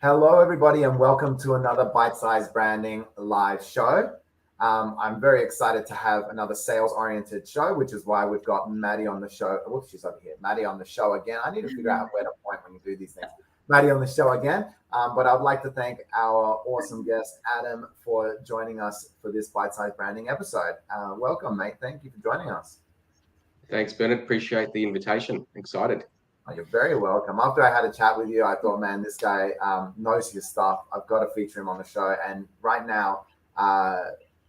Hello, everybody, and welcome to another Bite-Size Branding live show. I'm very excited to have another sales-oriented show, which is why we've got Maddie on the show. Whoops, she's over here. Maddie on the show again. I need to figure out where to point when you do these things. Maddie on the show again. But I'd like to thank our awesome guest, Adam, for joining us for this Bite-Size Branding episode. Welcome, mate. Thank you for joining us. Thanks, Bernard. Appreciate the invitation. Excited. Oh, you're very welcome. After I had a chat with you, I thought, man, this guy knows his stuff. I've got to feature him on the show. And right now,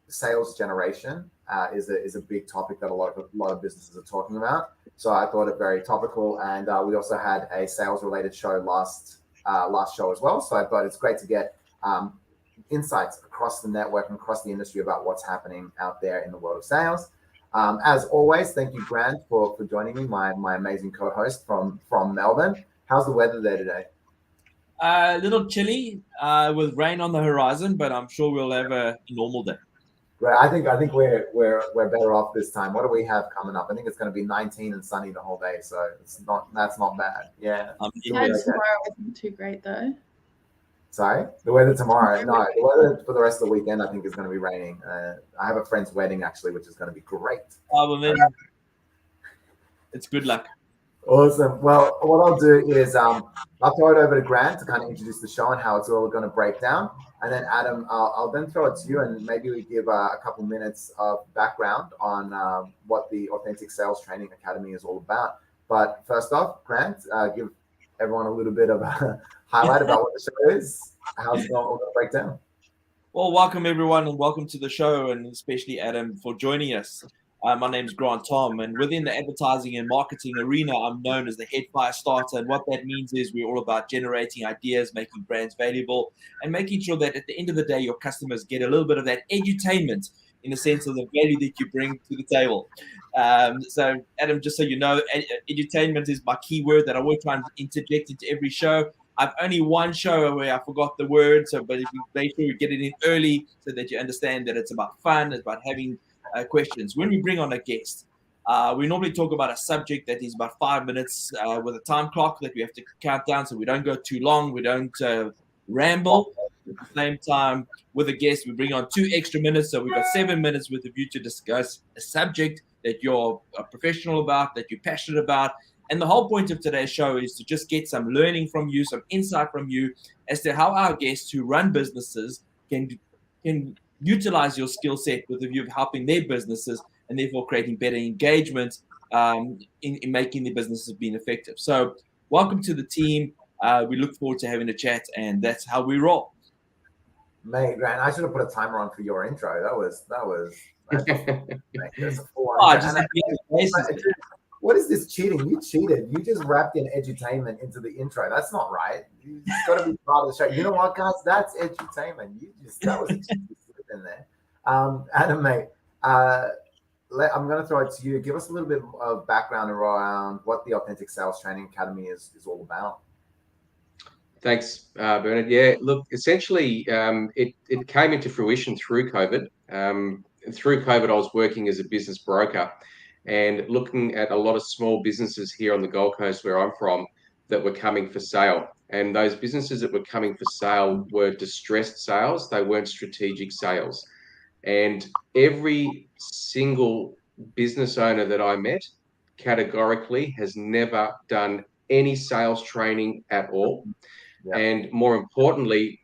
sales generation is a big topic that a lot of businesses are talking about. So I thought it very topical. And we also had a sales-related show last show as well. So I thought it's great to get insights across the network and across the industry about what's happening out there in the world of sales. As always, thank you, Grant, for joining me, my amazing co-host from Melbourne. How's the weather there today? A little chilly with rain on the horizon, but I'm sure we'll have a normal day. Right. I think we're better off this time. What do we have coming up? I think it's going to be 19 and sunny the whole day, so that's not bad. Yeah. Tomorrow isn't too great though. Sorry? The weather tomorrow? No, the weather for the rest of the weekend I think is going to be raining. I have a friend's wedding actually, which is going to be great. Oh, well, then it's good luck. Awesome. Well, what I'll do is I'll throw it over to Grant to kind of introduce the show and how it's all going to break down. And then Adam, I'll then throw it to you and maybe we give a couple minutes of background on what the Authentic Sales Training Academy is all about. But first off, Grant, give everyone a little bit of a highlight about what the show is, how it's all going to break down. Well, welcome everyone and welcome to the show, and especially Adam for joining us. My name's Grant Tom, and within the advertising and marketing arena, I'm known as the head fire starter. And what that means is we're all about generating ideas, making brands valuable, and making sure that at the end of the day, your customers get a little bit of that edutainment in the sense of the value that you bring to the table. So, Adam, just so you know, edutainment is my key word that I will try and interject into every show. I've only one show where I forgot the word, but if you make sure you get it in early so that you understand that it's about fun, it's about having questions. When we bring on a guest, we normally talk about a subject that is about 5 minutes with a time clock that we have to count down so we don't go too long, we don't ramble. At the same time, with a guest, we bring on 2 extra minutes, so we've got 7 minutes with a view to discuss a subject that you're a professional about, that you're passionate about. And the whole point of today's show is to just get some learning from you, some insight from you as to how our guests who run businesses can utilize your skill set with the view of helping their businesses and therefore creating better engagement in making their businesses being effective. So welcome to the team. We look forward to having a chat, and that's how we roll. Mate, Grant, I should have put a timer on for your intro. What is this cheating? You cheated. You just wrapped in edutainment into the intro. That's not right. You just got to be part of the show. You know what, guys? That's edutainment. That was a cheat in there. Adam, mate, I'm going to throw it to you. Give us a little bit of background around what the Authentic Sales Training Academy is all about. Thanks, Bernard. Yeah, look, essentially, it came into fruition through COVID. Through COVID, I was working as a business broker and looking at a lot of small businesses here on the Gold Coast where I'm from that were coming for sale. And those businesses that were coming for sale were distressed sales. They weren't strategic sales. And every single business owner that I met categorically has never done any sales training at all. Yep. And more importantly,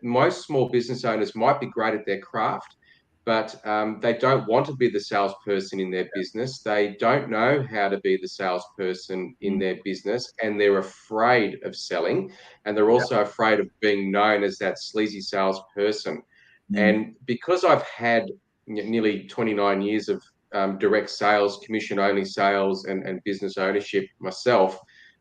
most small business owners might be great at their craft, but they don't want to be the salesperson in their business. They don't know how to be the salesperson in their business, and they're afraid of selling, and they're also afraid of being known as that sleazy salesperson. And because I've had nearly 29 years of direct sales, commission-only sales, and business ownership myself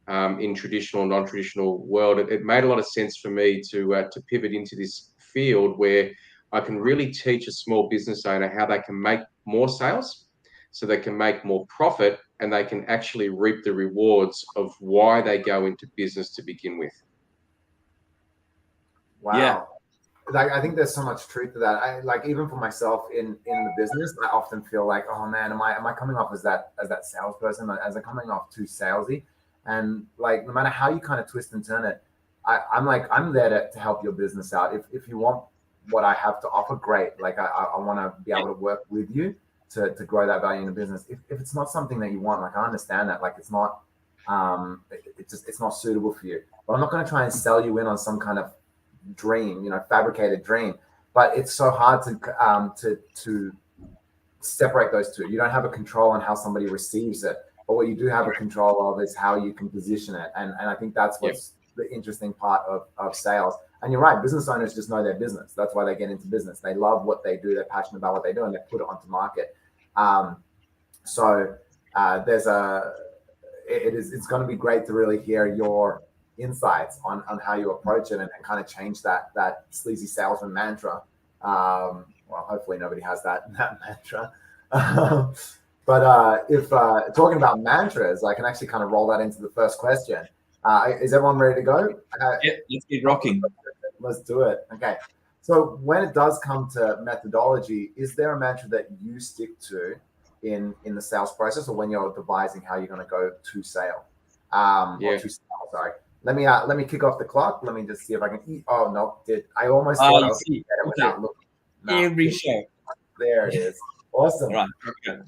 in traditional and non-traditional world, it made a lot of sense for me to pivot into this field where I can really teach a small business owner how they can make more sales, so they can make more profit, and they can actually reap the rewards of why they go into business to begin with. Wow. Yeah. I think there's so much truth to that. Even for myself in the business, I often feel like, oh man, am I coming off as that salesperson? As I'm coming off too salesy? And no matter how you kind of twist and turn it, I'm there to help your business out. If you want what I have to offer, great. Like I want to be able to work with you to grow that value in the business. If it's not something that you want, like I understand that, like it's not, it's not suitable for you. But I'm not going to try and sell you in on some kind of dream, fabricated dream. But it's so hard to separate those two. You don't have a control on how somebody receives it, but what you do have a control of is how you can position it. And I think that's what's the interesting part of sales. And you're right, business owners just know their business. That's why they get into business. They love what they do. They're passionate about what they do, and they put it onto market. It's going to be great to really hear your insights on how you approach it and kind of change that sleazy salesman mantra. Well, hopefully nobody has that mantra. But if talking about mantras, I can actually kind of roll that into the first question. Is everyone ready to go? Yeah, let's get rocking. Let's do it. Okay. So when it does come to methodology, is there a mantra that you stick to in the sales process, or when you're devising how you're going to go to sale? Or to sale, sorry. Let me kick off the clock. Let me just see if I can eat. Oh no, I almost thought I was see. it without looking. No, Every show. There it is. Awesome. Right. Okay.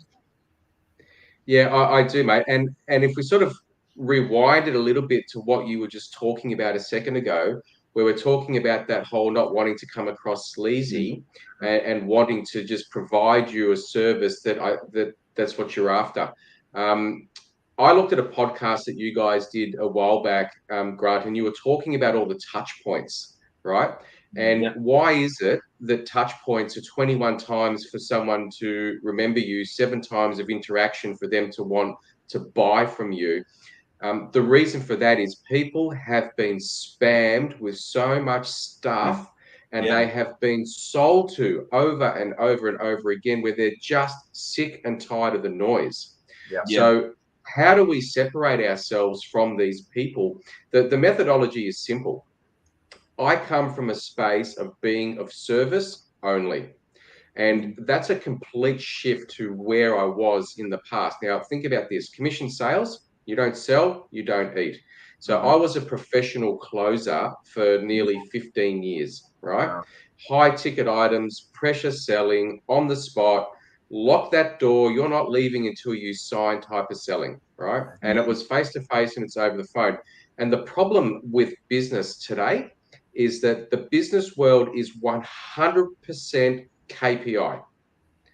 Yeah, I do, mate. And if we sort of rewind it a little bit to what you were just talking about a second ago, where we're talking about that whole not wanting to come across sleazy and wanting to just provide you a service that's what you're after. I looked at a podcast that you guys did a while back, Grant, and you were talking about all the touch points, right? And why is it that touch points are 21 times for someone to remember you, 7 times of interaction for them to want to buy from you? The reason for that is people have been spammed with so much stuff and they have been sold to over and over and over again, where they're just sick and tired of the noise. So how do we separate ourselves from these people? The methodology is simple. I come from a space of being of service only. And that's a complete shift to where I was in the past. Now, think about this. Commission sales, you don't sell, you don't eat. So I was a professional closer for nearly 15 years, right? Wow. High ticket items, pressure selling, on the spot, lock that door, you're not leaving until you sign type of selling, right? And it was face-to-face and it's over the phone. And the problem with business today is that the business world is 100% KPI.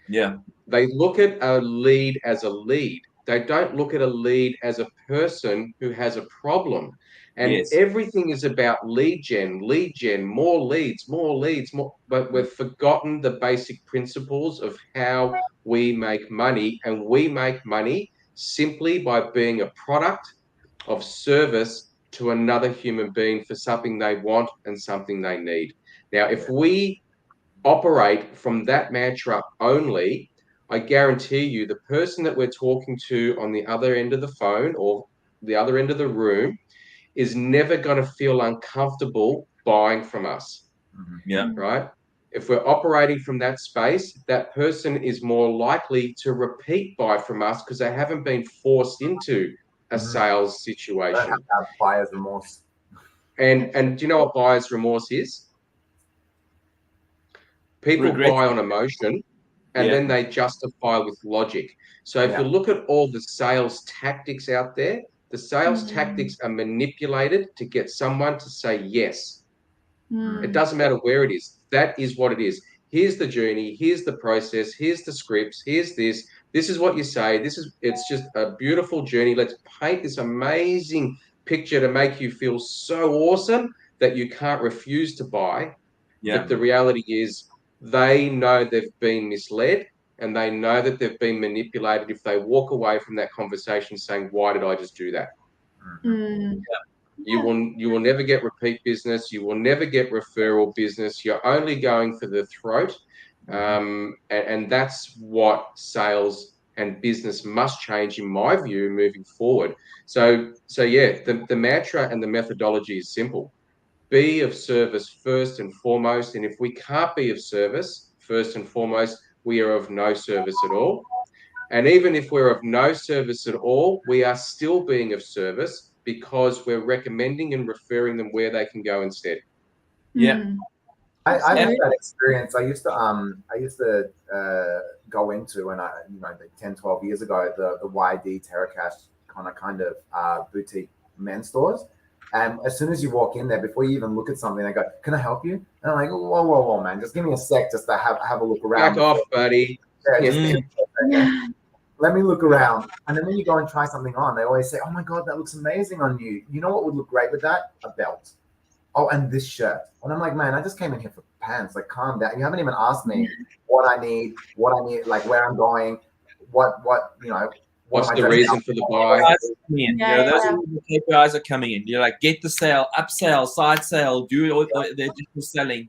Yeah. They look at a lead as a lead. They don't look at a lead as a person who has a problem. And everything is about lead gen, more leads, more. But we've forgotten the basic principles of how we make money. And we make money simply by being a product of service to another human being for something they want and something they need. Now, if we operate from that mantra only, I guarantee you the person that we're talking to on the other end of the phone or the other end of the room is never going to feel uncomfortable buying from us. Right? If we're operating from that space, that person is more likely to repeat buy from us because they haven't been forced into a sales situation. Don't have to have buyer's remorse. And do you know what buyer's remorse is? People buy on emotion and then they justify with logic. So if you look at all the sales tactics out there, the sales tactics are manipulated to get someone to say yes. It doesn't matter where it is. That is what it is. Here's the journey. Here's the process. Here's the scripts. Here's this. This is what you say. It's just a beautiful journey. Let's paint this amazing picture to make you feel so awesome that you can't refuse to buy. But the reality is they know they've been misled and they know that they've been manipulated if they walk away from that conversation saying, why did I just do that? You will never get repeat business. You will never get referral business. You're only going for the throat. And that's what sales and business must change, in my view, moving forward. So the mantra and the methodology is simple. Be of service first and foremost. And if we can't be of service first and foremost, we are of no service at all. And even if we're of no service at all, we are still being of service because we're recommending and referring them where they can go instead. Yeah. I had that experience. I used to go into when I, 10, 12 years ago, the YD Terracash kind of boutique men's stores. And as soon as you walk in there, before you even look at something, they go, "Can I help you?" And I'm like, whoa, man, just give me a sec just to have a look around. Back off, buddy. Yeah, let me look around. And then when you go and try something on, they always say, "Oh my God, that looks amazing on you. You know what would look great with that? A belt. Oh, and this shirt." And I'm like, "Man, I just came in here for pants. Like, calm down. You haven't even asked me what I need, like where I'm going, what's the reason for the buy." Those are the KPIs are coming in. You're like, get the sale, upsell, side sale, do all the digital selling.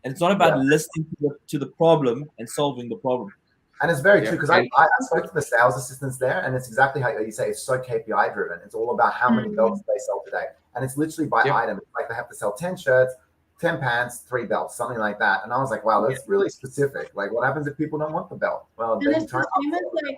And it's not about listening to the problem and solving the problem. And it's very true, because I spoke to the sales assistants there, and it's exactly how you say, it's so KPI driven. It's all about how many belts they sell today. And it's literally by item. It's like they have to sell 10 shirts, 10 pants, 3 belts, something like that. And I was like, wow, that's really specific. Like, what happens if people don't want the belt? Well, and it's the same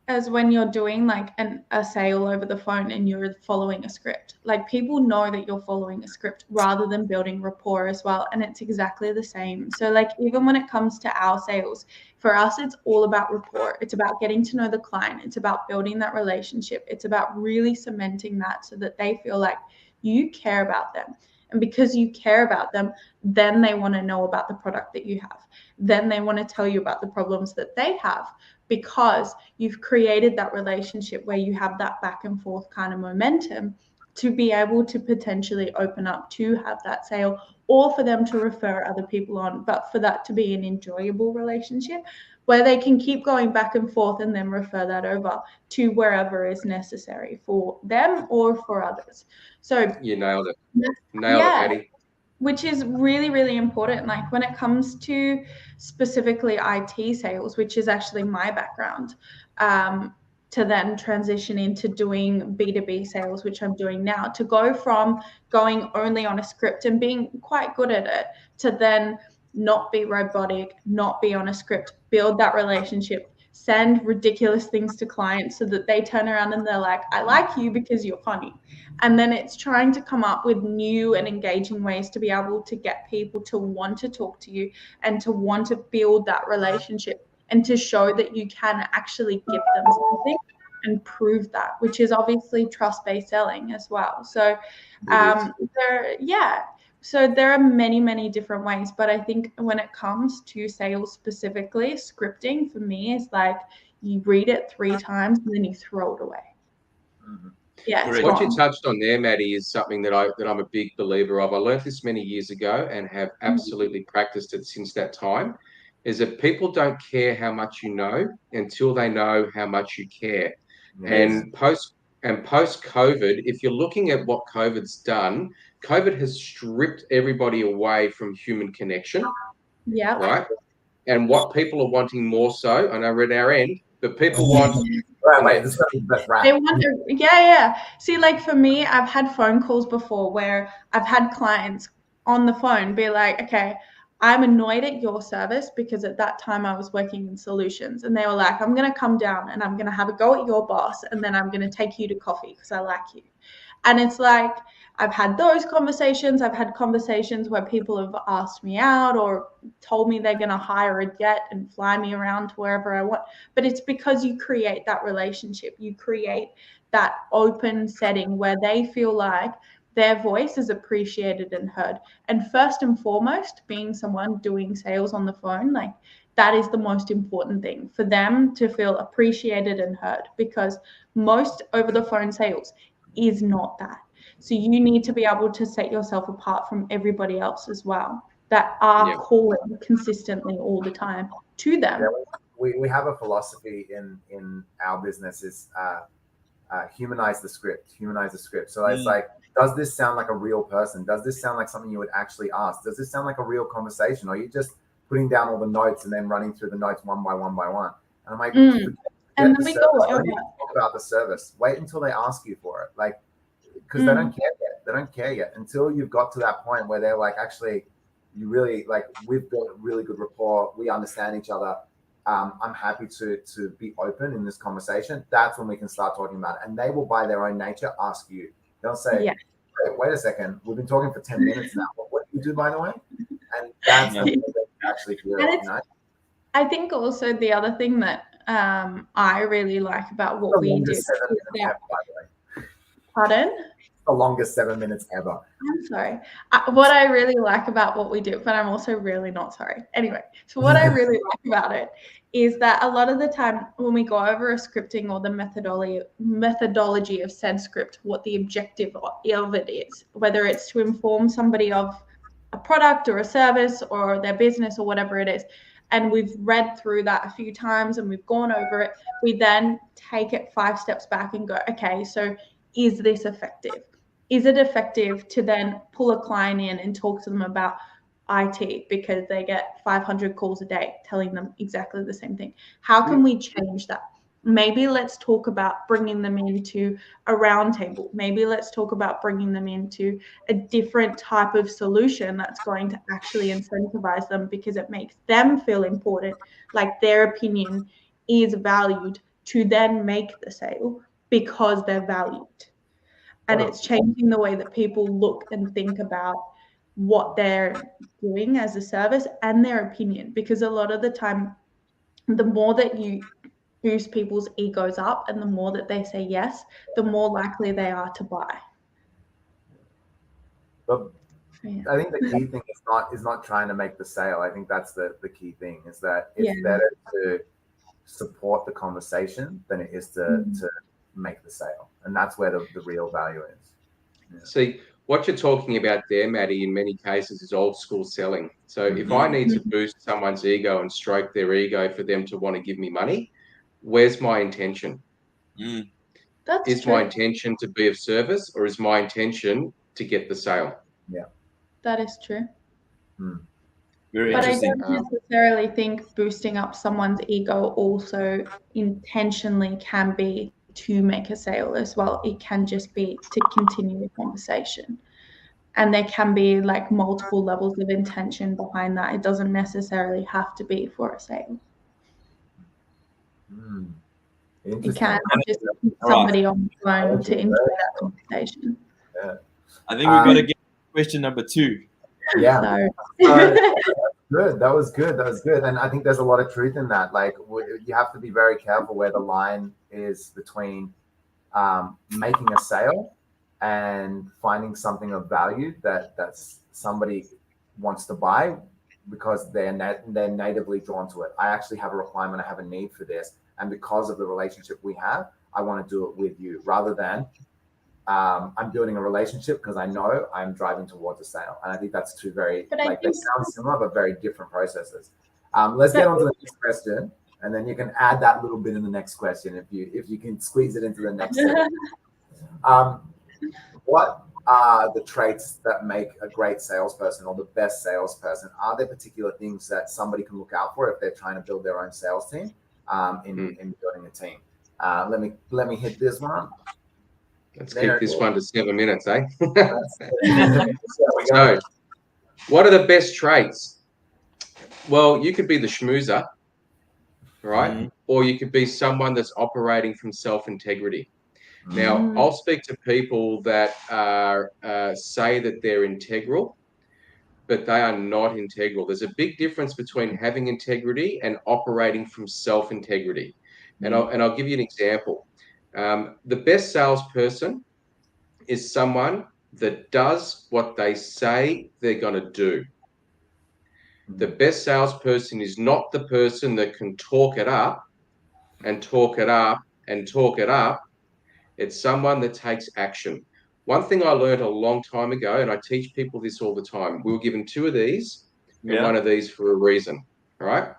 as when you're doing like a sale over the phone and you're following a script. Like, people know that you're following a script rather than building rapport as well. And it's exactly the same. So like, even when it comes to our sales, for us, it's all about rapport. It's about getting to know the client. It's about building that relationship. It's about really cementing that so that they feel like you care about them. And because you care about them, then they want to know about the product that you have. Then they want to tell you about the problems that they have, because you've created that relationship where you have that back and forth kind of momentum to be able to potentially open up to have that sale, or for them to refer other people on, but for that to be an enjoyable relationship where they can keep going back and forth and then refer that over to wherever is necessary for them or for others. So you nailed it. Nailed it, Eddie. Which is really, really important. Like, when it comes to specifically IT sales, which is actually my background, to then transition into doing B2B sales, which I'm doing now, to go from going only on a script and being quite good at it, to then not be robotic, not be on a script, build that relationship, send ridiculous things to clients so that they turn around and they're like, "I like you because you're funny." And then it's trying to come up with new and engaging ways to be able to get people to want to talk to you and to want to build that relationship and to show that you can actually give them something and prove that, which is obviously trust-based selling as well. So there are many, many different ways, but I think when it comes to sales specifically, scripting for me is like, you read it 3 times and then you throw it away. Yeah. What you touched on there, Maddie, is something that I'm a big believer of. I learned this many years ago and have absolutely practiced it since that time. Is that people don't care how much you know until they know how much you care. Yes. And post COVID, if you're looking at what COVID's done, COVID has stripped everybody away from human connection. Yeah. Right. And what people are wanting more so, and I read our end, but people want. They want See, like, for me, I've had phone calls before where I've had clients on the phone be like, "Okay, I'm annoyed at your service," because at that time I was working in solutions, and they were like, "I'm going to come down and I'm going to have a go at your boss, and then I'm going to take you to coffee because I like you." And it's like, I've had those conversations. I've had conversations where people have asked me out or told me they're going to hire a jet and fly me around to wherever I want. But it's because you create that relationship. You create that open setting where they feel like their voice is appreciated and heard. And first and foremost, being someone doing sales on the phone, like, that is the most important thing, for them to feel appreciated and heard, because most over the phone sales is not that. So you need to be able to set yourself apart from everybody else as well that are calling consistently all the time to them. Yeah, we have a philosophy in our business is humanize the script. So it's like, does this sound like a real person? Does this sound like something you would actually ask? Does this sound like a real conversation? Or are you just putting down all the notes and then running through the notes one by one by one? And I'm like, and then we go over. Talk about the service. Wait until they ask you for it. Like, because they don't care yet. They don't care yet until you've got to that point where they're like, actually, you really, like, we've built really good rapport. We understand each other. I'm happy to be open in this conversation. That's when we can start talking about it. And they will, by their own nature, ask you. They'll say, Yeah. wait a second, we've been talking for 10 minutes now. What do you do, by the way? And that's the thing that you actually hear it, you know? I think also the other thing that I really like about what we do is that, pardon? The longest 7 minutes ever. I'm sorry. What I really like about what we do, but I'm also really not sorry. Anyway, so what I really like about it is that a lot of the time when we go over a scripting or the methodology of said script, what the objective of it is, whether it's to inform somebody of a product or a service or their business or whatever it is, and we've read through that a few times and we've gone over it, we then take it 5 steps back and go, okay, so is this effective? Is it effective to then pull a client in and talk to them about IT because they get 500 calls a day telling them exactly the same thing? How can we change that? Maybe let's talk about bringing them into a roundtable. Maybe let's talk about bringing them into a different type of solution that's going to actually incentivize them because it makes them feel important, like their opinion is valued to then make the sale because they're valued. And it's changing the way that people look and think about what they're doing as a service and their opinion. Because a lot of the time, the more that you boost people's egos up and the more that they say yes, the more likely they are to buy. But I think the key thing is not trying to make the sale. I think that's the key thing, is that it's better to support the conversation than it is to make the sale. And that's where the real value is. Yeah. See, what you're talking about there, Maddie, in many cases is old school selling. So if I need to boost someone's ego and stroke their ego for them to want to give me money, where's my intention? Is my intention to be of service, or is my intention to get the sale? Yeah, that is true. Very but interesting. I don't necessarily think boosting up someone's ego also intentionally can be to make a sale as well. It can just be to continue the conversation. And there can be like multiple levels of intention behind that. It doesn't necessarily have to be for a sale. It can just keep somebody on the phone to enjoy that conversation. Yeah. I think we've got to get to question number 2. Yeah. Good. That was good. And I think there's a lot of truth in that. Like, you have to be very careful where the line is between making a sale and finding something of value that's somebody wants to buy because they're natively drawn to it. I actually have a requirement. I have a need for this. And because of the relationship we have, I want to do it with you, rather than I'm building a relationship because I know I'm driving towards a sale. And I think that's two very, they sound similar, but very different processes. Let's get on to the next question. And then you can add that little bit in the next question if you can squeeze it into the next segment. What are the traits that make a great salesperson or the best salesperson? Are there particular things that somebody can look out for if they're trying to build their own sales team in building a team? Let me hit this one. Let's keep this one to 7 minutes, eh? So, what are the best traits? Well, you could be the schmoozer, right? Or you could be someone that's operating from self-integrity. Now, I'll speak to people that say that they're integral, but they are not integral. There's a big difference between having integrity and operating from self-integrity. And I'll give you an example. The best salesperson is someone that does what they say they're going to do. The best salesperson is not the person that can talk it up and talk it up and talk it up. It's someone that takes action. One thing I learned a long time ago, and I teach people this all the time, we were given 2 of these and 1 of these for a reason, all right?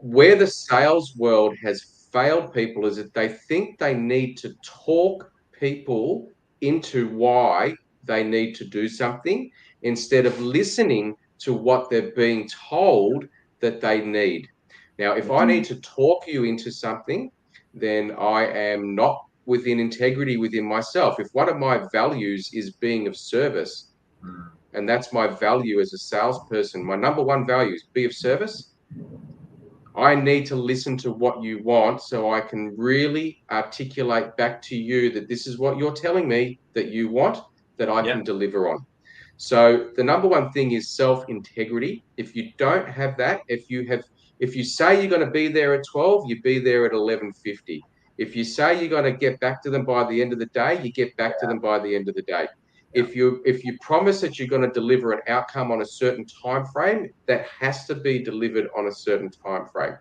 Where the sales world has failed people is that they think they need to talk people into why they need to do something instead of listening to what they're being told that they need. Now, if I need to talk you into something, then I am not within integrity within myself. If one of my values is being of service, and that's my value as a salesperson, my number 1 value is be of service, I need to listen to what you want so I can really articulate back to you that this is what you're telling me that you want, that I can deliver on. So the number one thing is self-integrity. If you don't have that, if you say you're going to be there at 12, you be there at 11:50. If you say you're going to get back to them by the end of the day, you get back to them by the end of the day. If you promise that you're going to deliver an outcome on a certain time frame, that has to be delivered on a certain time frame.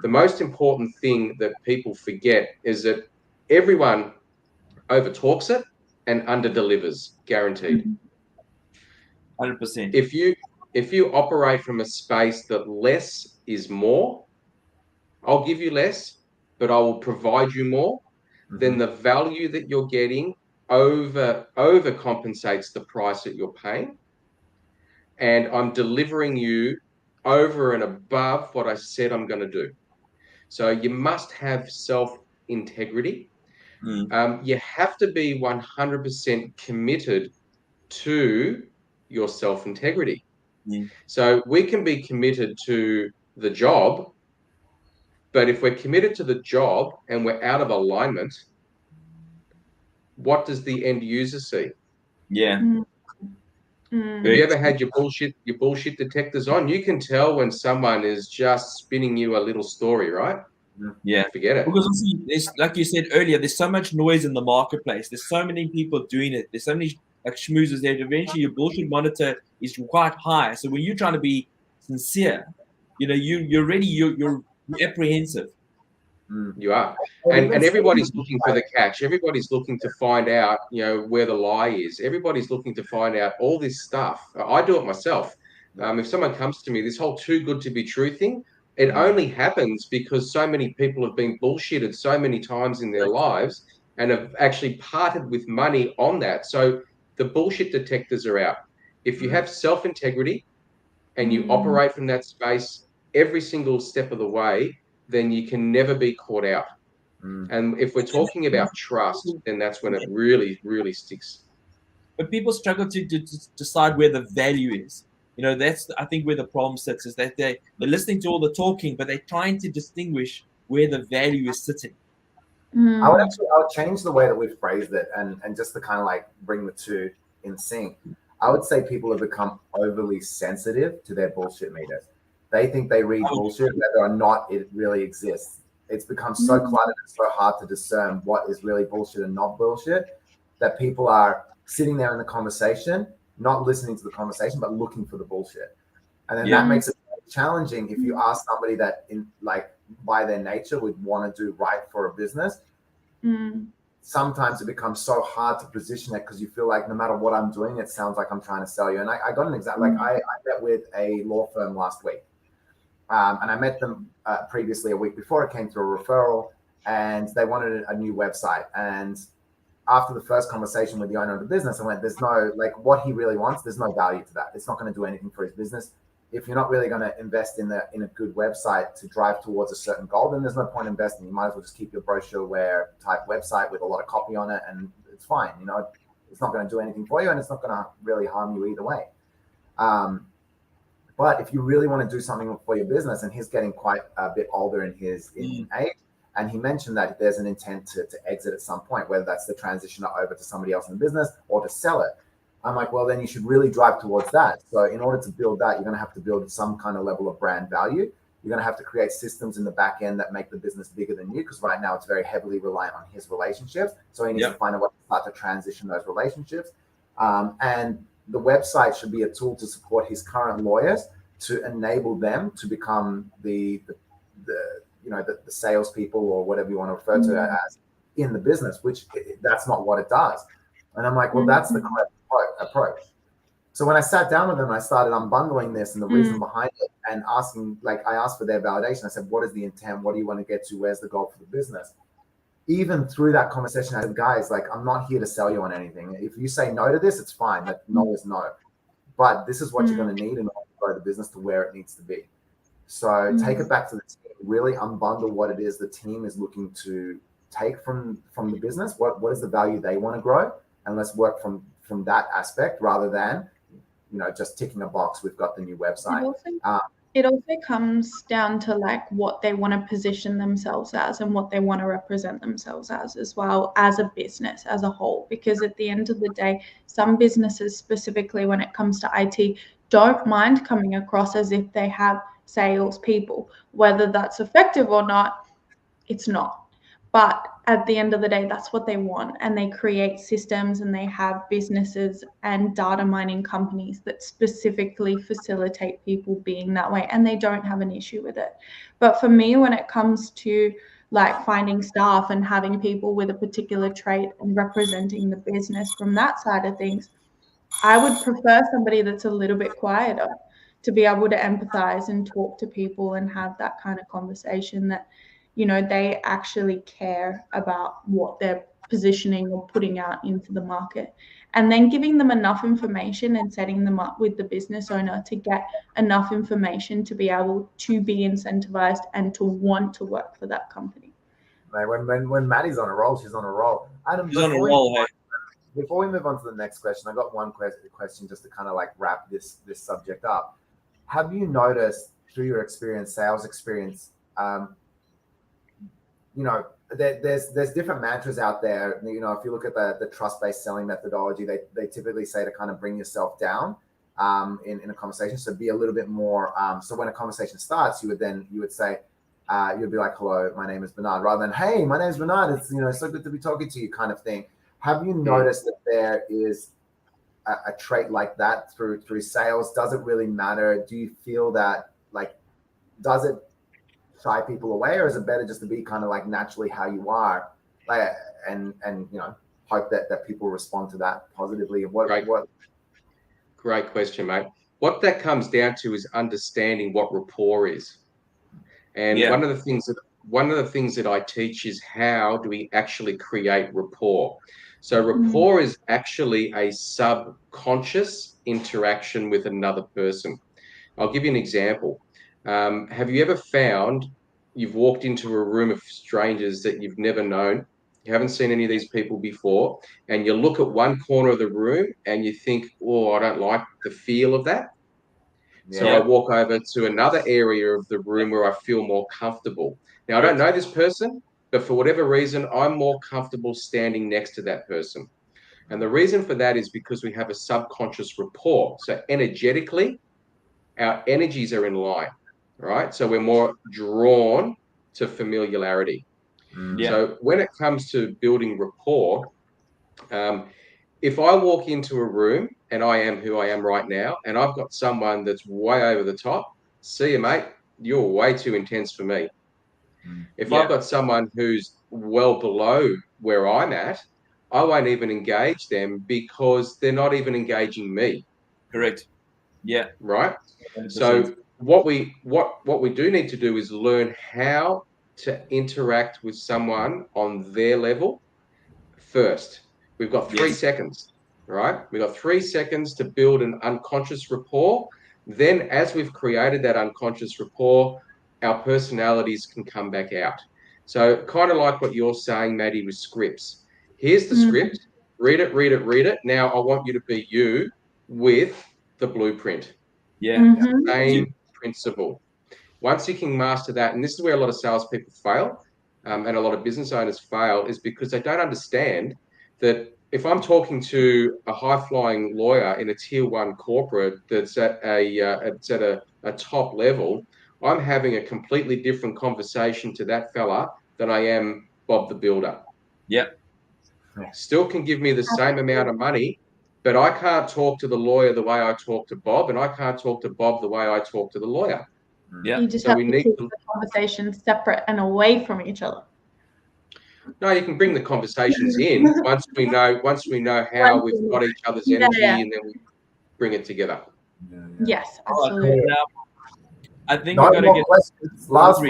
The most important thing that people forget is that everyone overtalks it and underdelivers, guaranteed. 100%. If you operate from a space that less is more, I'll give you less, but I will provide you more, then the value that you're getting overcompensates the price that you're paying. And I'm delivering you over and above what I said I'm going to do. So you must have self-integrity. You have to be 100% committed to your self-integrity. So we can be committed to the job, but if we're committed to the job and we're out of alignment, what does the end user see? Have you ever had your bullshit detectors on? You can tell when someone is just spinning you a little story, right? Forget it. Because there's, like you said earlier, there's so much noise in the marketplace. There's so many people doing it. There's so many like schmoozers there. Eventually, your bullshit monitor is quite high. So when you're trying to be sincere, you know, you're apprehensive. You are, and everybody's looking for the catch. Everybody's looking to find out, you know, where the lie is. Everybody's looking to find out all this stuff. I do it myself. If someone comes to me, this whole too good to be true thing, it only happens because so many people have been bullshitted so many times in their lives and have actually parted with money on that. So the bullshit detectors are out. If you have self-integrity and you operate from that space every single step of the way, then you can never be caught out. And if we're talking about trust, then that's when it really, really sticks. But people struggle to decide where the value is. You know, that's, I think, where the problem sits, is that they're listening to all the talking, but they're trying to distinguish where the value is sitting. I would change the way that we've phrased it and just to kind of like bring the two in sync. I would say people have become overly sensitive to their bullshit meters. They think they read bullshit, whether or not it really exists. It's become so cluttered and so hard to discern what is really bullshit and not bullshit that people are sitting there in the conversation, not listening to the conversation, but looking for the bullshit. And then that makes it challenging if you ask somebody that, in like by their nature, would want to do right for a business. Sometimes it becomes so hard to position it because you feel like no matter what I'm doing, it sounds like I'm trying to sell you. And I got an example. Like I met with a law firm last week. And I met them previously a week before. It came through a referral, and they wanted a new website. And after the first conversation with the owner of the business, I went, there's no, like what he really wants, there's no value to that. It's not going to do anything for his business. If you're not really going to invest in a good website to drive towards a certain goal, then there's no point investing. You might as well just keep your brochureware type website with a lot of copy on it, and it's fine. You know, it's not going to do anything for you, and it's not going to really harm you either way. But if you really want to do something for your business, and he's getting quite a bit older in his age, and he mentioned that there's an intent to exit at some point, whether that's to transition it over to somebody else in the business or to sell it. I'm like, well, then you should really drive towards that. So in order to build that, you're going to have to build some kind of level of brand value. You're going to have to create systems in the back end that make the business bigger than you, because right now it's very heavily reliant on his relationships. So he needs to find a way to start to transition those relationships. And the website should be a tool to support his current lawyers to enable them to become the salespeople or whatever you want to refer to it as in the business, which that's not what it does. And I'm like, well, that's the correct approach. So when I sat down with them, I started unbundling this and the reason behind it, and asking, like, I asked for their validation. I said, what is the intent? What do you want to get to? Where's the goal for the business? Even through that conversation, I said, guys, like, I'm not here to sell you on anything. If you say no to this, it's fine. Like, no is no. But this is what you're going to need in order to grow the business to where it needs to be. So take it back to the team, really unbundle what it is the team is looking to take from the business. What is the value they want to grow? And let's work from that aspect rather than, just ticking a box. We've got the new website. It also comes down to like what they want to position themselves as and what they want to represent themselves as well as a business as a whole. Because at the end of the day, some businesses, specifically when it comes to IT, don't mind coming across as if they have salespeople. Whether that's effective or not, it's not. But at the end of the day, that's what they want. And they create systems and they have businesses and data mining companies that specifically facilitate people being that way. And they don't have an issue with it. But for me, when it comes to like finding staff and having people with a particular trait and representing the business from that side of things, I would prefer somebody that's a little bit quieter to be able to empathize and talk to people and have that kind of conversation that, you know, they actually care about what they're positioning or putting out into the market. And then giving them enough information and setting them up with the business owner to get enough information to be able to be incentivized and to want to work for that company. Like when Maddie's on a roll, she's on a roll. Adam, She's on a roll, hey. Before we move on to the next question, I got one question just to kind of like wrap this subject up. Have you noticed through your experience, sales experience, you know, there's different mantras out there. You know, if you look at the trust-based selling methodology, they typically say to kind of bring yourself down in a conversation. So be a little bit more. So when a conversation starts, you would say, you'd be like, hello, my name is Bernard, rather than, hey, my name is Bernard. It's, you know, so good to be talking to you kind of thing. Have you noticed that there is a trait like that through sales? Does it really matter? Do you feel that, like, does it shy people away, or is it better just to be kind of like naturally how you are, like, and you know, hope that people respond to that positively? Great question, mate. What that comes down to is understanding what rapport is. And one of the things that I teach is how do we actually create rapport. So rapport is actually a subconscious interaction with another person. I'll give you an example. Have you ever found you've walked into a room of strangers that you've never known, you haven't seen any of these people before, and you look at one corner of the room and you think, oh, I don't like the feel of that. Yeah. So I walk over to another area of the room where I feel more comfortable. Now, I don't know this person, but for whatever reason, I'm more comfortable standing next to that person. And the reason for that is because we have a subconscious rapport. So energetically, our energies are in line, right? So we're more drawn to familiarity. So when it comes to building rapport, if I walk into a room and I am who I am right now, and I've got someone that's way over the top, see you, mate, you're way too intense for me. If I've got someone who's well below where I'm at, I won't even engage them because they're not even engaging me. Correct. Yeah. Right. 100%. So what we do need to do is learn how to interact with someone on their level first. We've got 3 seconds, right? We've got 3 seconds to build an unconscious rapport. Then as we've created that unconscious rapport, our personalities can come back out. So kind of like what you're saying, Maddie, with scripts. Here's the script. Read it, read it, read it. Now I want you to be you with the blueprint. Same principle. Once you can master that, and this is where a lot of salespeople fail, and a lot of business owners fail, is because they don't understand that if I'm talking to a high-flying lawyer in a tier 1 corporate that's at a top level, I'm having a completely different conversation to that fella than I am Bob the Builder. Still can give me the same amount of money, but I can't talk to the lawyer the way I talk to Bob, and I can't talk to Bob the way I talk to the lawyer. You just have to keep the conversation separate and away from each other. No, you can bring the conversations in once we know how we've got each other's energy, and then we bring it together. Yes, absolutely. I think we're gonna get last question.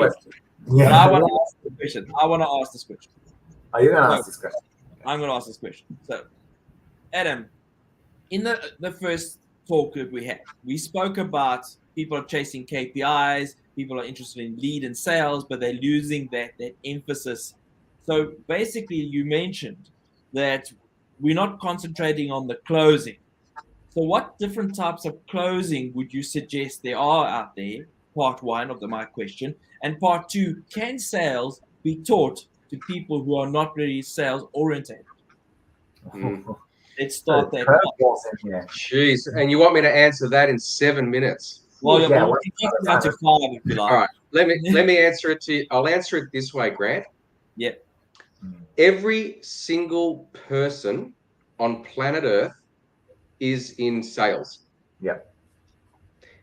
But I want to ask the question. I want to ask this question. Are you gonna ask this question? I'm gonna ask this question. So, Adam, in the first talk that we had, we spoke about people are chasing KPIs, people are interested in lead and sales, but they're losing that emphasis. So basically, you mentioned that we're not concentrating on the closing. So what different types of closing would you suggest there are out there part one of my question. And part two, can sales be taught to people who are not really sales oriented? Let's start there. Jeez, and you want me to answer that in 7 minutes? Well, yeah, we'll take it down to 5 if you like. All right, let me answer it to you. I'll answer it this way, Grant. Yeah. Every single person on planet Earth is in sales. Yep.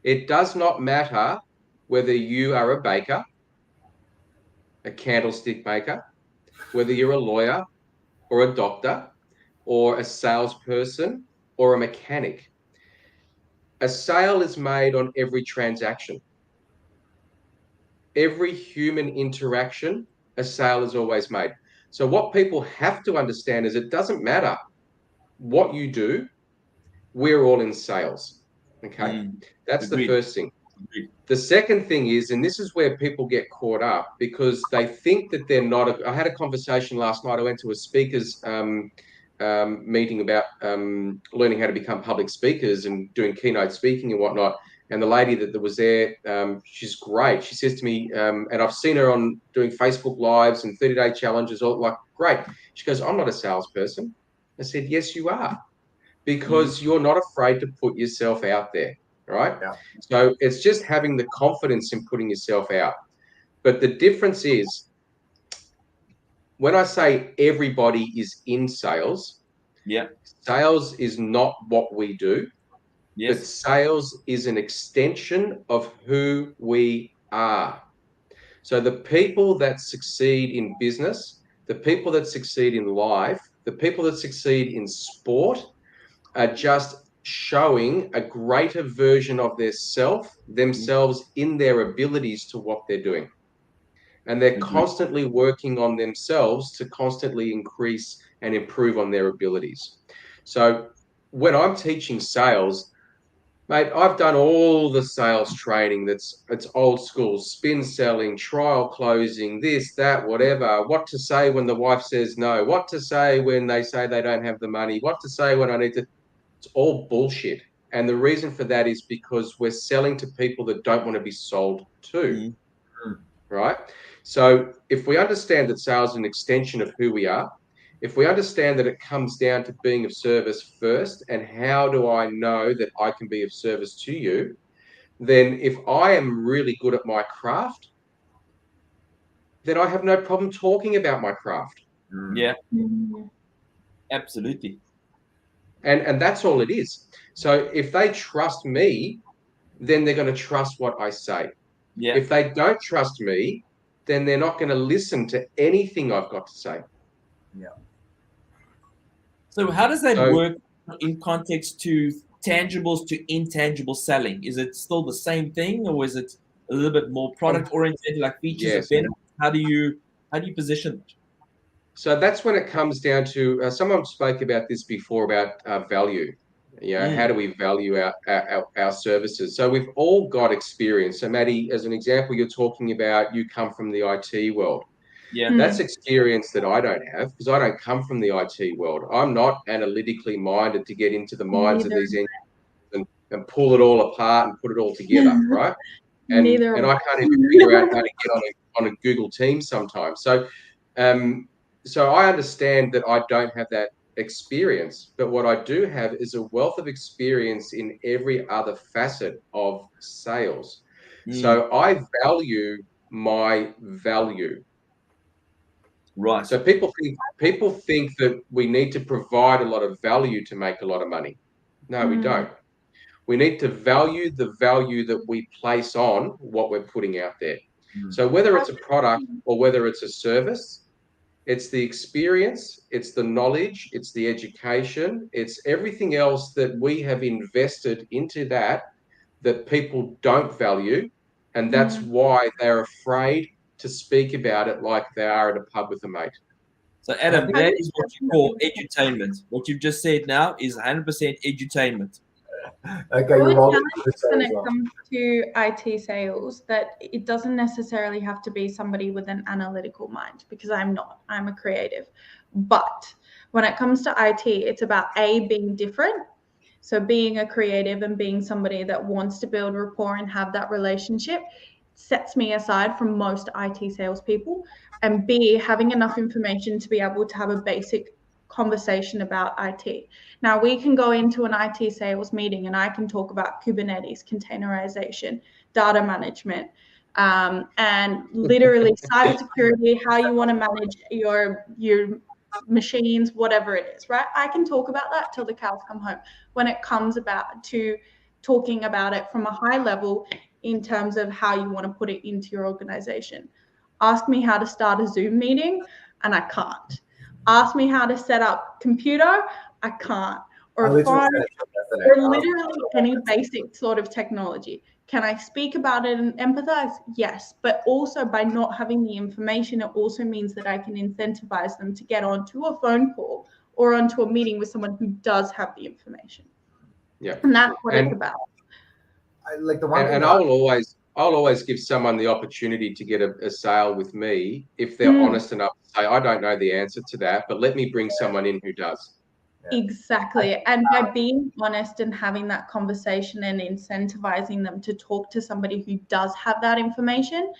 It does not matter whether you are a baker, a candlestick maker, whether you're a lawyer or a doctor or a salesperson or a mechanic. A sale is made on every transaction. Every human interaction, a sale is always made. So what people have to understand is it doesn't matter what you do, we're all in sales. Okay, that's the first thing. The second thing is, and this is where people get caught up because they think that they're not. I had a conversation last night. I went to a speakers meeting about learning how to become public speakers and doing keynote speaking and whatnot. And the lady that was there, she's great. She says to me, and I've seen her on doing Facebook Lives and 30-day challenges, all like, great. She goes, I'm not a salesperson. I said, yes, you are. Because you're not afraid to put yourself out there, right? Yeah. So it's just having the confidence in putting yourself out. But the difference is, when I say everybody is in sales, sales is not what we do. Yes. But sales is an extension of who we are. So the people that succeed in business, the people that succeed in life, the people that succeed in sport are just showing a greater version of themselves in their abilities to what they're doing. And they're constantly working on themselves to constantly increase and improve on their abilities. So when I'm teaching sales, mate, I've done all the sales training it's old school, spin selling, trial closing, this, that, whatever, what to say when the wife says no, what to say when they say they don't have the money, what to say when I need to. It's all bullshit. And the reason for that is because we're selling to people that don't want to be sold to, right? So if we understand that sales is an extension of who we are, if we understand that it comes down to being of service first, and how do I know that I can be of service to you, then if I am really good at my craft, then I have no problem talking about my craft. Yeah, absolutely. And that's all it is. So if they trust me, then they're going to trust what I say. Yeah. If they don't trust me, then they're not going to listen to anything I've got to say. Yeah. So how does that work in context to tangibles to intangible selling? Is it still the same thing, or is it a little bit more product oriented, like features and benefits? How do you position it? So that's when it comes down to, someone spoke about this before about value. You know, how do we value our services? So we've all got experience. So Maddie, as an example, you're talking about you come from the IT world. Yeah, that's experience that I don't have because I don't come from the IT world. I'm not analytically minded to get into the minds of these engineers and pull it all apart and put it all together, right? And I can't even figure out how to get on a Google Teams sometimes. So I understand that I don't have that experience, but what I do have is a wealth of experience in every other facet of sales. So I value my value. Right. So people think that we need to provide a lot of value to make a lot of money. No, we don't. We need to value the value that we place on what we're putting out there. So whether it's a product or whether it's a service, it's the experience, it's the knowledge, it's the education, it's everything else that we have invested into that people don't value. And that's why they're afraid to speak about it like they are at a pub with a mate. So Adam, that is what you call edutainment. What you've just said now is 100% edutainment. Okay, when it comes to IT sales, that it doesn't necessarily have to be somebody with an analytical mind, because I'm not. I'm a creative. But when it comes to IT, it's about being different. So being a creative and being somebody that wants to build rapport and have that relationship sets me aside from most IT salespeople. And B, having enough information to be able to have a basic conversation about IT. Now we can go into an IT sales meeting and I can talk about Kubernetes, containerization, data management, and literally cybersecurity, how you want to manage your machines, whatever it is, right? I can talk about that till the cows come home. When it comes about to talking about it from a high level in terms of how you want to put it into your organization. Ask me how to start a Zoom meeting and I can't. Ask me how to set up computer, I can't. Or phone, or literally any basic sort of technology. Can I speak about it and empathize? Yes. But also by not having the information, it also means that I can incentivize them to get onto a phone call or onto a meeting with someone who does have the information. Yeah. And that's what it's about. Like the one and I'll always give someone the opportunity to get a sale with me if they're honest enough to say, I don't know the answer to that, but let me bring someone in who does. Exactly. And by being honest and having that conversation and incentivizing them to talk to somebody who does have that information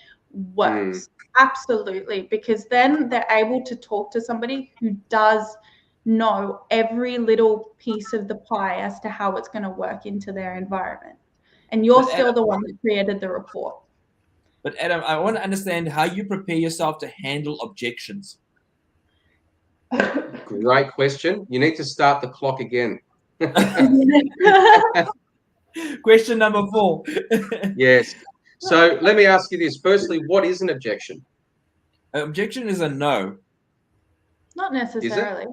works. Absolutely. Because then they're able to talk to somebody who does know every little piece of the pie as to how it's going to work into their environment. And you're still the one that created the report. But Adam, I want to understand how you prepare yourself to handle objections. Great question. You need to start the clock again. Question number 4. Yes. So let me ask you this. Firstly, what is an objection? An objection is a no. Not necessarily.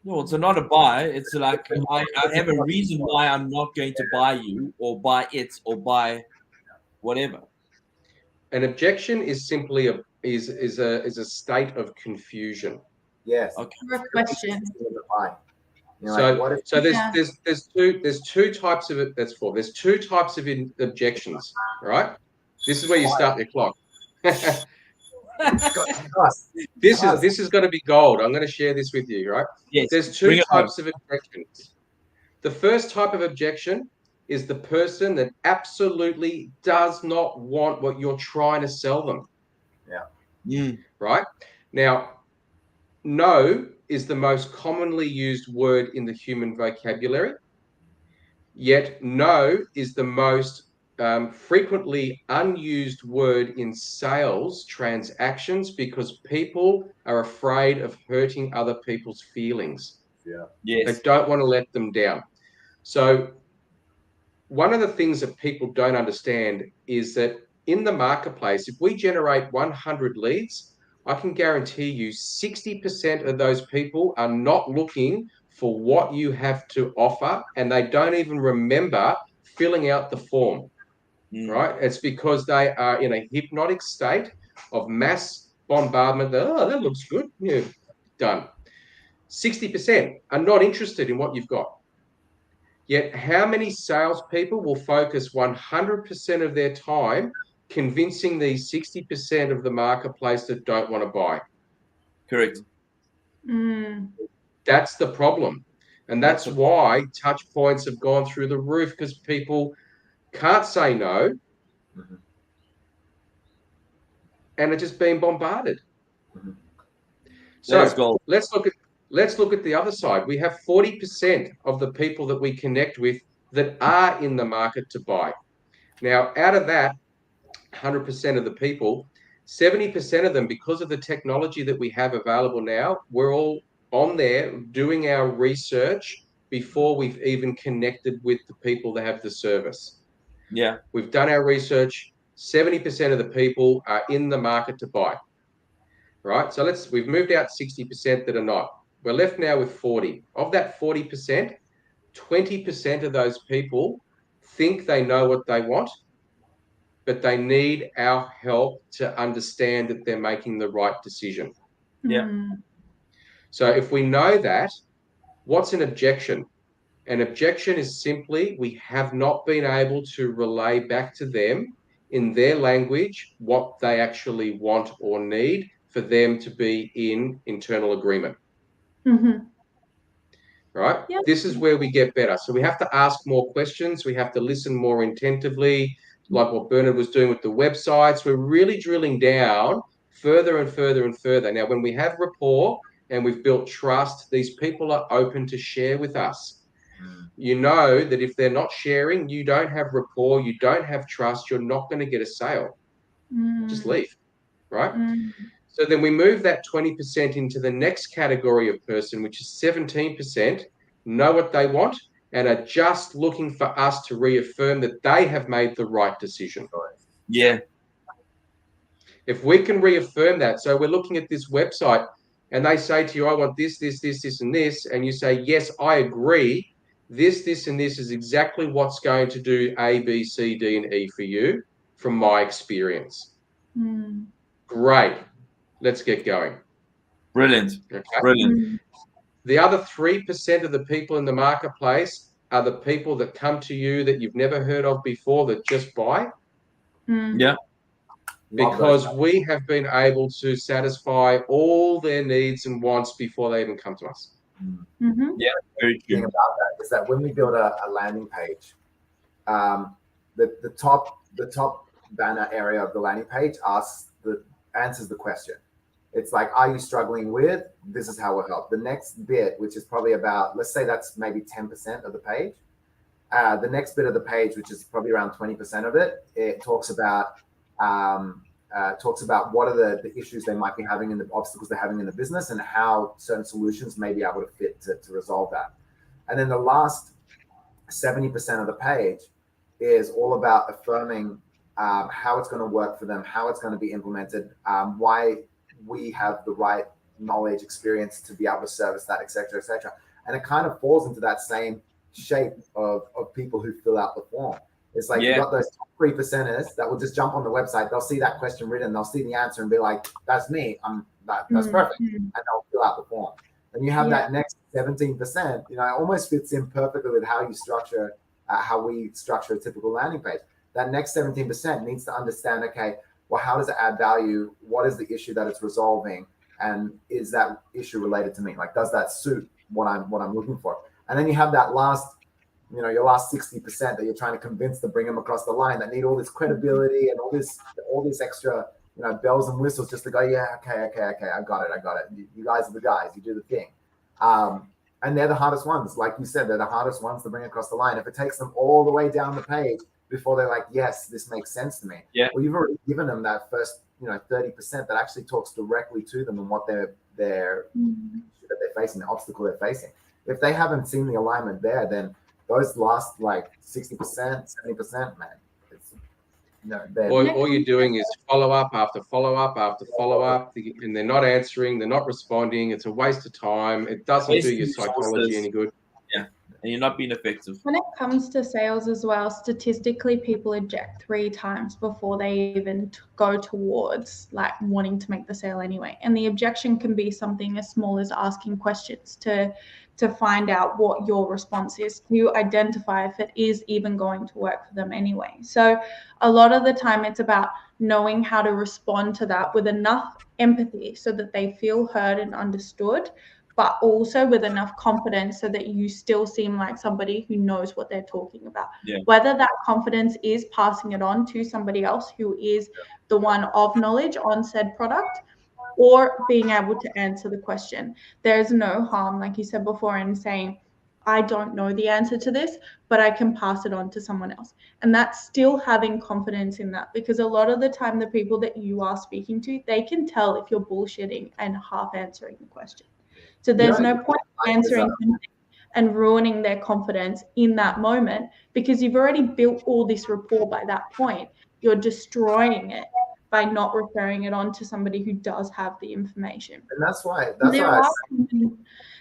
No, it's not a buy. It's like I have a reason why I'm not going to buy you or buy it or buy whatever. An objection is simply is a state of confusion. Yes. Okay. Question. So there's two types of it. That's 4. There's 2 types of objections, right? This is where you start your clock. This is going to be gold. I'm going to share this with you, right? Yes. There's 2 types of objections. The first type of objection is the person that absolutely does not want what you're trying to sell them. Yeah. Right? Now, no is the most commonly used word in the human vocabulary, yet no is the most frequently unused word in sales transactions because people are afraid of hurting other people's feelings. Yeah. Yes. They don't want to let them down. So one of the things that people don't understand is that in the marketplace, if we generate 100 leads, I can guarantee you 60% of those people are not looking for what you have to offer, and they don't even remember filling out the form, right? It's because they are in a hypnotic state of mass bombardment. Oh, that looks good. Yeah, done. 60% are not interested in what you've got. Yet how many salespeople will focus 100% of their time convincing these 60% of the marketplace that don't want to buy? Correct. That's the problem. And that's why touch points have gone through the roof, because people can't say no and are just being bombarded. So let's look at the other side. We have 40% of the people that we connect with that are in the market to buy. Now, out of that 100% of the people, 70% of them, because of the technology that we have available now, we're all on there doing our research before we've even connected with the people that have the service. Yeah. We've done our research. 70% of the people are in the market to buy. Right? So we've moved out 60% that are not. We're left now with 40. Of that 40%, 20% of those people think they know what they want, but they need our help to understand that they're making the right decision. Yeah. So if we know that, what's an objection? An objection is simply we have not been able to relay back to them in their language what they actually want or need for them to be in internal agreement. right? Yeah. This is where we get better. So we have to ask more questions. We have to listen more attentively, like what Bernard was doing with the websites. We're really drilling down further and further and further. Now, when we have rapport and we've built trust, these people are open to share with us. You know that if they're not sharing, you don't have rapport, you don't have trust, you're not going to get a sale. Just leave, right? So then we move that 20% into the next category of person, which is 17%, know what they want and are just looking for us to reaffirm that they have made the right decision. Yeah. If we can reaffirm that, so we're looking at this website and they say to you, I want this, this, this, this, and this, and you say, yes, I agree. This, and this is exactly what's going to do A, B, C, D, and E for you from my experience. Great. Let's get going. Brilliant. Okay. Brilliant. The other 3% of the people in the marketplace are the people that come to you that you've never heard of before that just buy. Yeah. Because we have been able to satisfy all their needs and wants before they even come to us. Yeah, very true. The thing about that is that when we build a landing page, the top banner area of the landing page answers the question. It's like, are you struggling with? This is how we'll help. The next bit, which is probably about, let's say that's maybe 10% of the page. The next bit of the page, which is probably around 20% of it, it talks about what are the issues they might be having and the obstacles they're having in the business and how certain solutions may be able to fit to resolve that. And then the last 70% of the page is all about affirming how it's going to work for them, how it's going to be implemented, why we have the right knowledge, experience to be able to service that, et cetera, et cetera. And it kind of falls into that same shape of people who fill out the form. It's like you've got those 3%ers that will just jump on the website. They'll see that question written. They'll see the answer and be like, that's me. That's perfect. And they'll fill out the form. And you have that next 17%, it almost fits in perfectly with how you structure, how we structure a typical landing page. That next 17% needs to understand, okay, well, how does it add value? What is the issue that it's resolving? And is that issue related to me? Like, does that suit what I'm looking for? And then you have that last, your last 60% that you're trying to convince to bring them across the line that need all this credibility and all this extra, bells and whistles just to go, yeah, okay, I got it. You guys are the guys. You do the thing. And they're the hardest ones. Like you said, they're the hardest ones to bring across the line. If it takes them all the way down the page before they're like, yes, this makes sense to me. Yeah. Well, you've already given them that first, 30% that actually talks directly to them and what they're facing, the obstacle they're facing. If they haven't seen the alignment there, then those last like 60%, 70%, man, all you're doing is follow up after follow up after follow up, and they're not answering, they're not responding. It's a waste of time. It doesn't do your psychology any good. Yeah, and you're not being effective. When it comes to sales as well, statistically, people eject 3 times before they even go towards like wanting to make the sale anyway. And the objection can be something as small as asking questions to find out what your response is, to identify if it is even going to work for them anyway. So a lot of the time it's about knowing how to respond to that with enough empathy so that they feel heard and understood, but also with enough confidence so that you still seem like somebody who knows what they're talking about. Yeah. Whether that confidence is passing it on to somebody else who is the one of knowledge on said product, or being able to answer the question. There's no harm, like you said before, in saying, I don't know the answer to this, but I can pass it on to someone else. And that's still having confidence in that, because a lot of the time the people that you are speaking to, they can tell if you're bullshitting and half answering the question. So there's no point answering and ruining their confidence in that moment, because you've already built all this rapport by that point. You're destroying it by not referring it on to somebody who does have the information. And that's why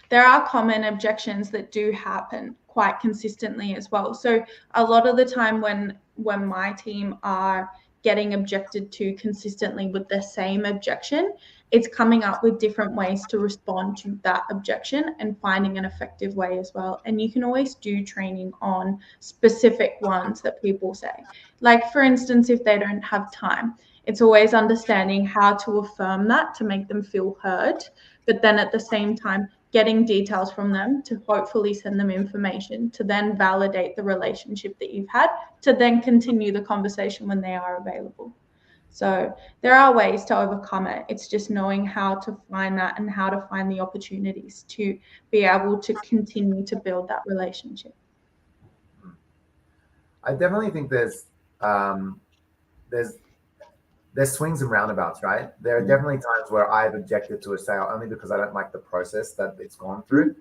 there are common objections that do happen quite consistently as well. So a lot of the time when my team are getting objected to consistently with the same objection, it's coming up with different ways to respond to that objection and finding an effective way as well. And you can always do training on specific ones that people say. Like, for instance, if they don't have time, it's always understanding how to affirm that to make them feel heard, but then at the same time getting details from them to hopefully send them information to then validate the relationship that you've had, to then continue the conversation when they are available. So there are ways to overcome it. It's just knowing how to find that and how to find the opportunities to be able to continue to build that relationship. I definitely think there's swings and roundabouts, right? There are definitely times where I've objected to a sale only because I don't like the process that it's gone through,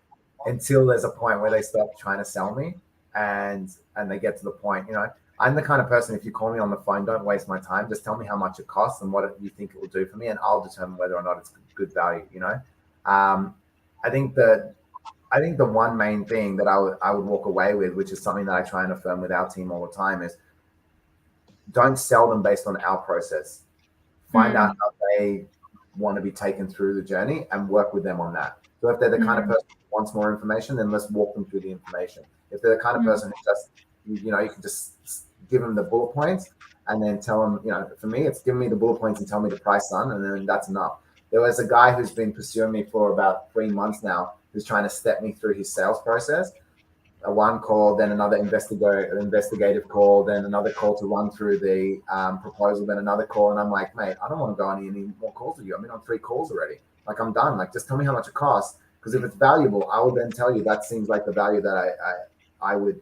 until there's a point where they stop trying to sell me and they get to the point, you know, I'm the kind of person, if you call me on the phone, don't waste my time. Just tell me how much it costs and what you think it will do for me, and I'll determine whether or not it's good value, you know? I think the one main thing that I would walk away with, which is something that I try and affirm with our team all the time, is don't sell them based on our process. Find out how they want to be taken through the journey and work with them on that. So if they're the kind of person who wants more information, then let's walk them through the information. If they're the kind of person who just, you know, you can just give them the bullet points and then tell them, you know, for me, it's give me the bullet points and tell me the price, son, and then that's enough. There was a guy who's been pursuing me for about 3 months now, who's trying to step me through his sales process. One call, then another investigative call, then another call to run through the proposal, then another call. And I'm like, mate, I don't want to go on any more calls with you. I'm in on 3 calls already. Like, I'm done. Like, just tell me how much it costs. Because if it's valuable, I will then tell you that seems like the value that I would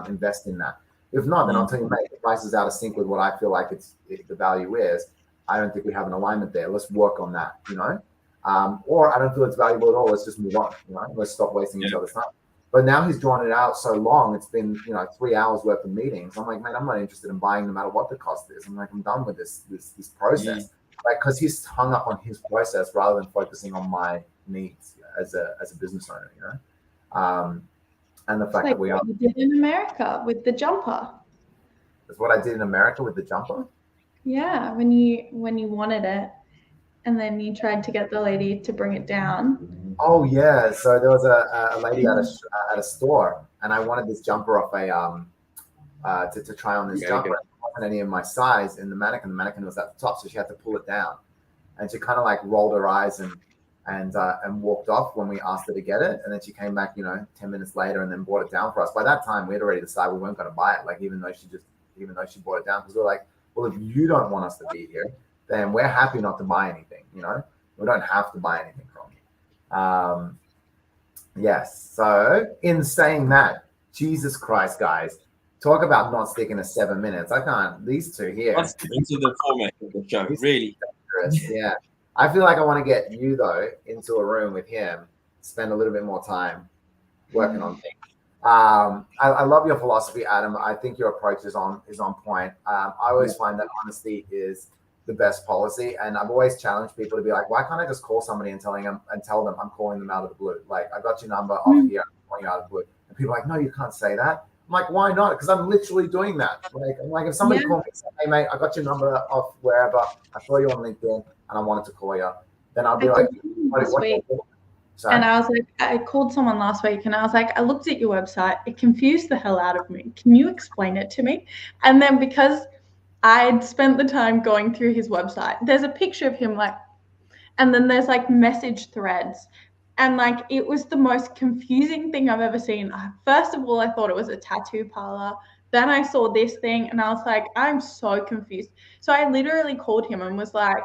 invest in that. If not, then I'll tell you, mate, the price is out of sync with what I feel like the value is. I don't think we have an alignment there. Let's work on that, you know? Or I don't feel it's valuable at all. Let's just move on, you know? Let's stop wasting each other's time. But now he's drawn it out so long. It's been, you know, 3 hours worth of meetings. I'm like, man, I'm not interested in buying no matter what the cost is. I'm like, I'm done with this process. Like, because he's hung up on his process rather than focusing on my needs as a business owner, you know? And the fact that we are. What you did in America with the jumper. That's what I did in America with the jumper? Yeah, when you wanted it, and then you tried to get the lady to bring it down. Oh yeah, so there was a lady at a store, and I wanted this jumper off to try on this jumper. It wasn't any of my size in the mannequin. The mannequin was at the top, so she had to pull it down, and she kind of like rolled her eyes and walked off when we asked her to get it, and then she came back, you know, 10 minutes later and then bought it down for us. By that time, we had already decided we weren't going to buy it. Like, even though she bought it down, because we're like, well, if you don't want us to be here, then we're happy not to buy anything, you know? We don't have to buy anything from you. Yes. So in saying that, Jesus Christ, guys, talk about not sticking to 7 minutes. I can't, these two here. Let's get into the format of the show, really. Yeah. I feel like I want to get you, though, into a room with him, spend a little bit more time working on things. I love your philosophy, Adam. I think your approach is on point. I always find that honesty is the best policy, and I've always challenged people to be like, why can't I just call somebody and tell them I'm calling them out of the blue? Like, I got your number off here, I'm calling you out of the blue. And people are like, no, you can't say that. I'm like, why not? Because I'm literally doing that. Like, I'm like, if somebody called me and said, hey mate, I got your number off wherever, I saw you on LinkedIn and I wanted to call you, then I'll be like, and I was like, I called someone last week and I was like, I looked at your website, it confused the hell out of me. Can you explain it to me? And then because I'd spent the time going through his website, there's a picture of him, like, and then there's like message threads. And like, it was the most confusing thing I've ever seen. First of all, I thought it was a tattoo parlor. Then I saw this thing and I was like, I'm so confused. So I literally called him and was like,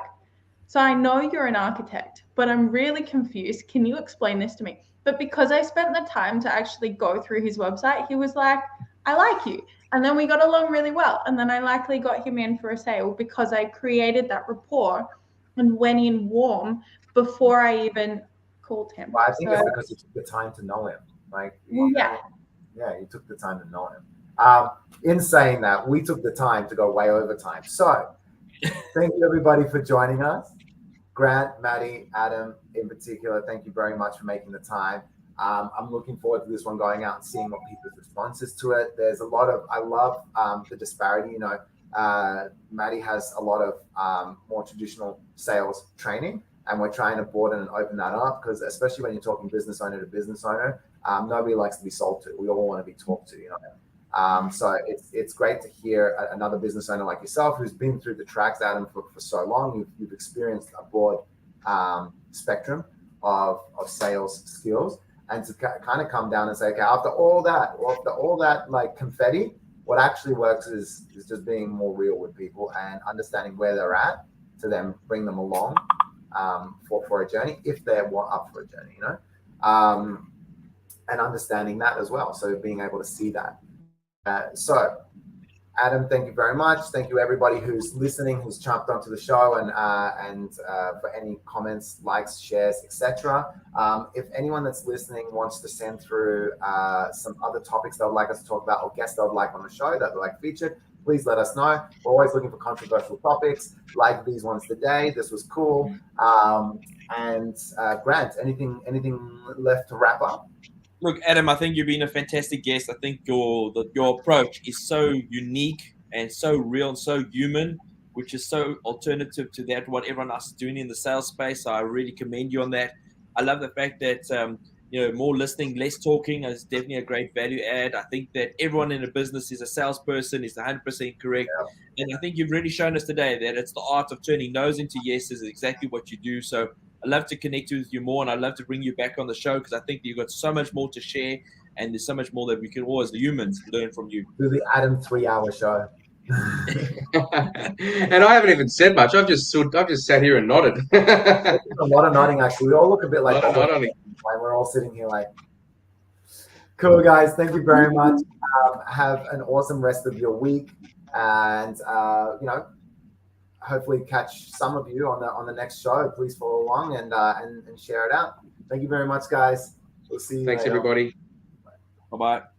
so I know you're an architect, but I'm really confused. Can you explain this to me? But because I spent the time to actually go through his website, he was like, I like you. And then we got along really well. And then I likely got him in for a sale because I created that rapport and went in warm before I even called him. Well, I think it's because you took the time to know him. Like, yeah, you took the time to know him. In saying that, we took the time to go way over time. So thank you everybody for joining us. Grant, Maddie, Adam in particular, thank you very much for making the time. I'm looking forward to this one going out and seeing what people's responses to it. There's a lot of, I love the disparity, you know, Maddie has a lot of more traditional sales training, and we're trying to broaden and open that up because especially when you're talking business owner to business owner, nobody likes to be sold to. We all want to be talked to, you know. So it's great to hear another business owner like yourself who's been through the tracks, Adam, for so long. You've experienced a broad spectrum of sales skills, and to kind of come down and say, okay, after all that like confetti, what actually works is just being more real with people and understanding where they're at, to then bring them along for a journey if they're up for a journey, you know, and understanding that as well. So being able to see that. So Adam, thank you very much. Thank you everybody who's listening, who's jumped onto the show, and for any comments, likes, shares, etc. If anyone that's listening wants to send through some other topics they would like us to talk about, or guests they would like on the show that they like featured, please let us know. We're always looking for controversial topics like these ones today. This was cool. And Grant, anything left to wrap up? Look, Adam, I think you've been a fantastic guest. I think your approach is so unique and so real and so human, which is so alternative to that what everyone else is doing in the sales space. So I really commend you on that. I love the fact that more listening, less talking is definitely a great value add. I think that everyone in a business is a salesperson, is 100% correct. Yeah. And I think you've really shown us today that it's the art of turning no's into yeses is exactly what you do. So I'd love to connect with you more, and I'd love to bring you back on the show because I think you've got so much more to share, and there's so much more that we can all, as the humans, learn from you. Do the Adam 3-hour show. And I haven't even said much. I've just sat here and nodded. A lot of nodding, actually. We all look a bit like we're all sitting here like, cool, guys. Thank you very much. Have an awesome rest of your week, and hopefully catch some of you on the next show. Please follow along and share it out. Thank you very much, guys. We'll see you. Thanks, later. Everybody. Bye-bye.